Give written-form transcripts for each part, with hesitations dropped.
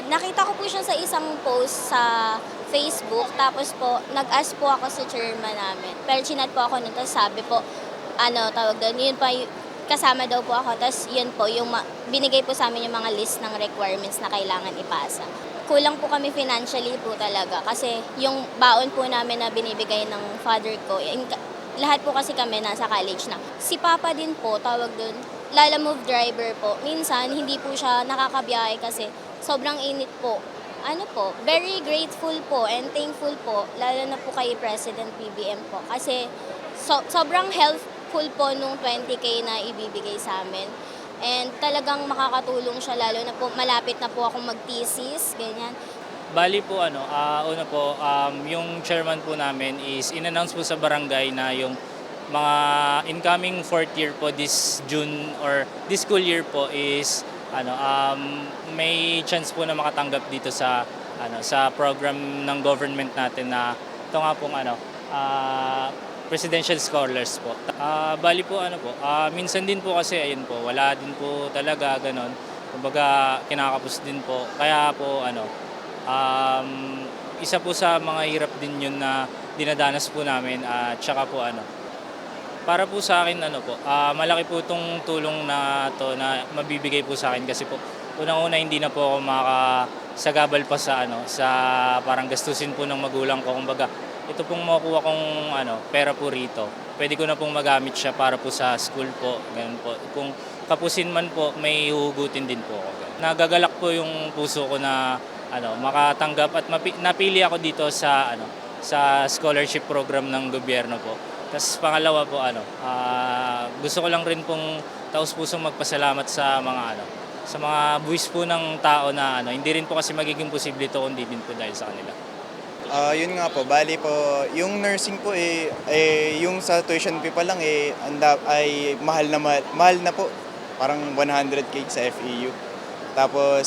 Nakita ko po siya sa isang post sa Facebook, tapos po nag-ask po ako sa chairman namin. Pero chinat po ako nun, tapos sabi po, tawag doon, yun pa, kasama daw po ako, tapos yun po, binigay po sa amin yung mga list ng requirements na kailangan ipasa. Kulang po kami financially po talaga, kasi yung baon po namin na binibigay ng father ko, lahat po kasi kami nasa college na. Si Papa din po, tawag doon, Lalamove driver po. Minsan, hindi po siya nakakabiyahe kasi sobrang init po. Very grateful po and thankful po, lalo na po kay President BBM po. Kasi sobrang helpful po nung 20K na ibibigay sa amin. And talagang makakatulong siya, lalo na po malapit na po akong mag-thesis, ganyan. Bali po una po, yung chairman po namin is in-announce po sa barangay na yung mga incoming fourth year po this June or this school year po is may chance po na makatanggap dito sa sa program ng government natin na ito nga pong presidential scholars po. Bali po minsan din po kasi ayun po, wala din po talaga ganon. Kumbaga kinakapos din po. Kaya po isa po sa mga hirap din yun na dinadanas po namin at saka po para po sa akin malaki po itong tulong na to na mabibigay po sa akin kasi po unang-una hindi na po ako makasagabal pa sa parang gastusin po ng magulang ko. Kumbaga ito pong makukuha kong pera po rito. Pwede ko na pong magamit siya para po sa school po. Ganun po. Kung kapusin man po, may huhugutin din po ako. Nagagalak po yung puso ko na makatanggap at napili ako dito sa sa scholarship program ng gobyerno po. Tapos pangalawa po gusto ko lang rin pong taus-pusong magpasalamat sa mga buwis po ng tao na hindi rin po kasi magiging posible ito kundi din po dahil sa kanila. Yun nga po, bali po, yung nursing po yung sa tuition fee pa lang ay mahal na po. Parang 100K sa FEU. Tapos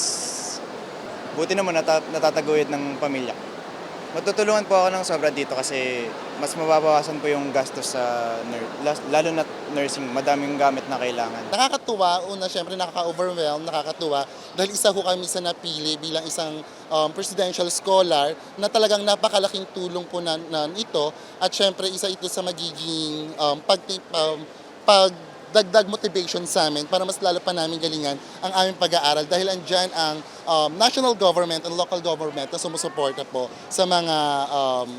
buti naman natataguyod ng pamilya. Matutulungan po ako ng sobra dito kasi mas mababawasan po yung gastos sa lalo na nursing, madaming gamit na kailangan. Nakakatuwa, una syempre nakaka-overwhelm, nakakatuwa dahil isa ho kami sa napili bilang isang presidential scholar na talagang napakalaking tulong po na ito at syempre isa ito sa magiging pagdagdag motivation sa amin para mas lalo pa namin galingan ang aming pag-aaral dahil andyan ang national government and local government na sumusuporta po sa mga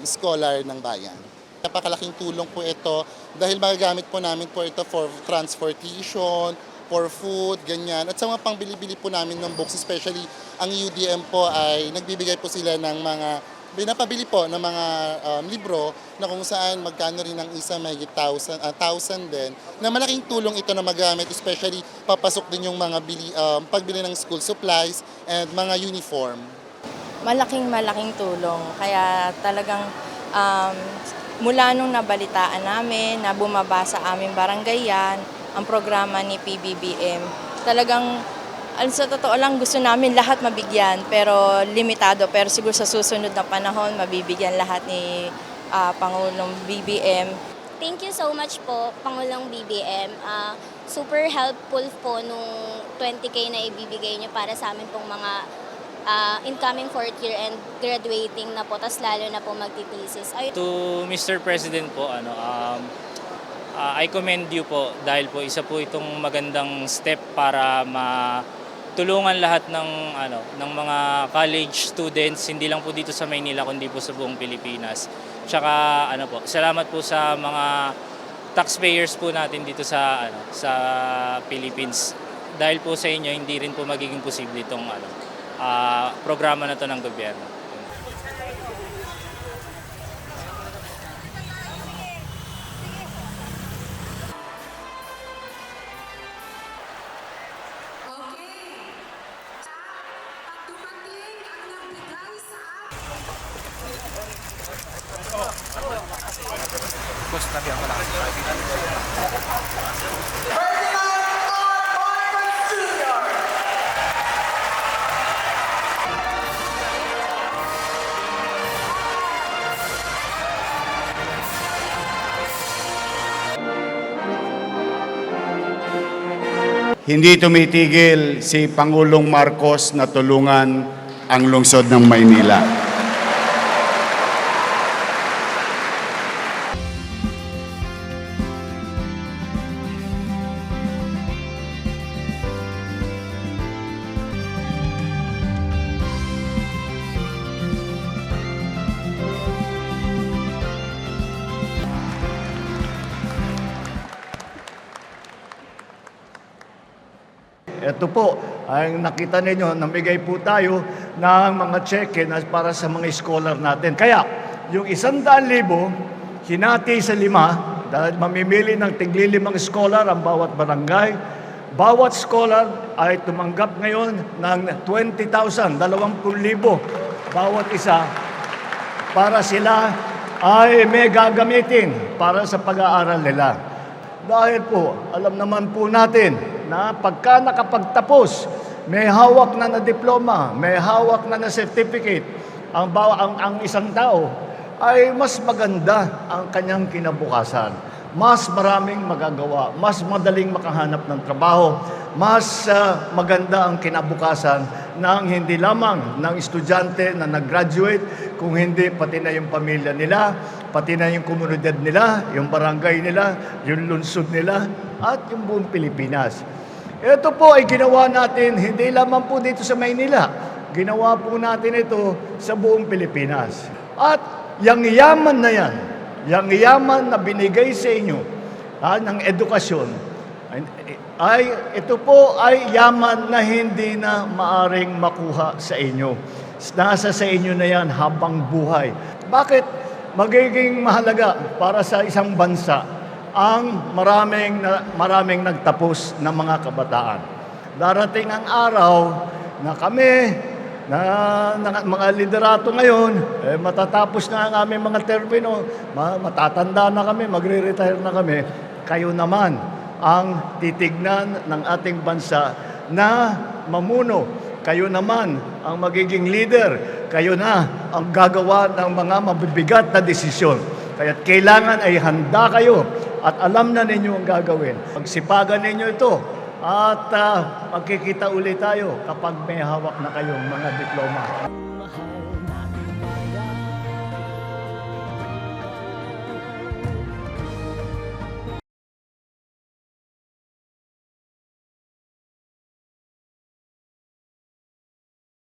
scholar ng bayan. Napakalaking tulong po ito dahil magagamit po namin po ito for transportation, for food, ganyan. At sa mga pangbili-bili po namin ng books, especially ang UDM po ay nagbibigay po sila ng mga pinapabili po ng mga libro na kung saan magkano rin ang isa may 1,000 din na malaking tulong ito na magamit, especially papasok din yung mga pagbili ng school supplies and mga uniform. Malaking tulong kaya talagang mula nung nabalitaan namin na bumaba sa aming barangay yan ang programa ni PBBM, talagang sa totoo lang gusto namin lahat mabigyan pero limitado, pero siguro sa susunod na panahon mabibigyan lahat ni Pangulong BBM. Thank you so much po, Pangulong BBM. Super helpful po nung 20K na ibibigay niyo para sa amin pong mga incoming fourth year and graduating na po, tas lalo na po magtitesis. To Mr. President po, I commend you po dahil po isa po itong magandang step para tulungan lahat ng mga college students, hindi lang po dito sa Maynila kundi po sa buong Pilipinas. Tsaka salamat po sa mga taxpayers po natin dito sa Philippines. Dahil po sa inyo hindi rin po magiging posible itong programa na to ng gobyerno. Hindi tumitigil si Pangulong Marcos na tulungan ang lungsod ng Maynila. Ito po, ang nakita ninyo, namigay po tayo ng mga cheque na para sa mga scholar natin. Kaya, yung 100,000, hinati sa 5, dahil mamimili ng tigli-5 scholar ang bawat barangay. Bawat scholar ay tumanggap ngayon ng 20,000, 20,000 bawat isa para sila ay may gagamitin para sa pag-aaral nila. Dahil po, alam naman po natin na pagka nakapagtapos, may hawak na diploma, may hawak na certificate, ang isang tao, ay mas maganda ang kanyang kinabukasan. Mas maraming magagawa, mas madaling makahanap ng trabaho, mas maganda ang kinabukasan ng hindi lamang ng estudyante na nag-graduate, kung hindi pati na yung pamilya nila, pati na yung komunidad nila, yung barangay nila, yung lungsod nila, at yung buong Pilipinas. Ito po ay ginawa natin hindi lamang po dito sa Maynila, ginawa po natin ito sa buong Pilipinas. At yung yaman na yan, yung yaman na binigay sa inyo ng edukasyon, ito po ay yaman na hindi na maaring makuha sa inyo. Nasa sa inyo na yan habang buhay. Bakit magiging mahalaga para sa isang bansa ang maraming nagtapos na mga kabataan? Darating ang araw na kami, na mga liderato ngayon, matatapos na ang aming mga termino, matatanda na kami, magre-retire na kami. Kayo naman ang titignan ng ating bansa na mamuno. Kayo naman ang magiging leader. Kayo na ang gagawa ng mga mabibigat na desisyon. Kaya kailangan ay handa kayo at alam na ninyo ang gagawin. Pagsipagan ninyo ito at magkikita ulit tayo kapag may hawak na kayong mga diploma.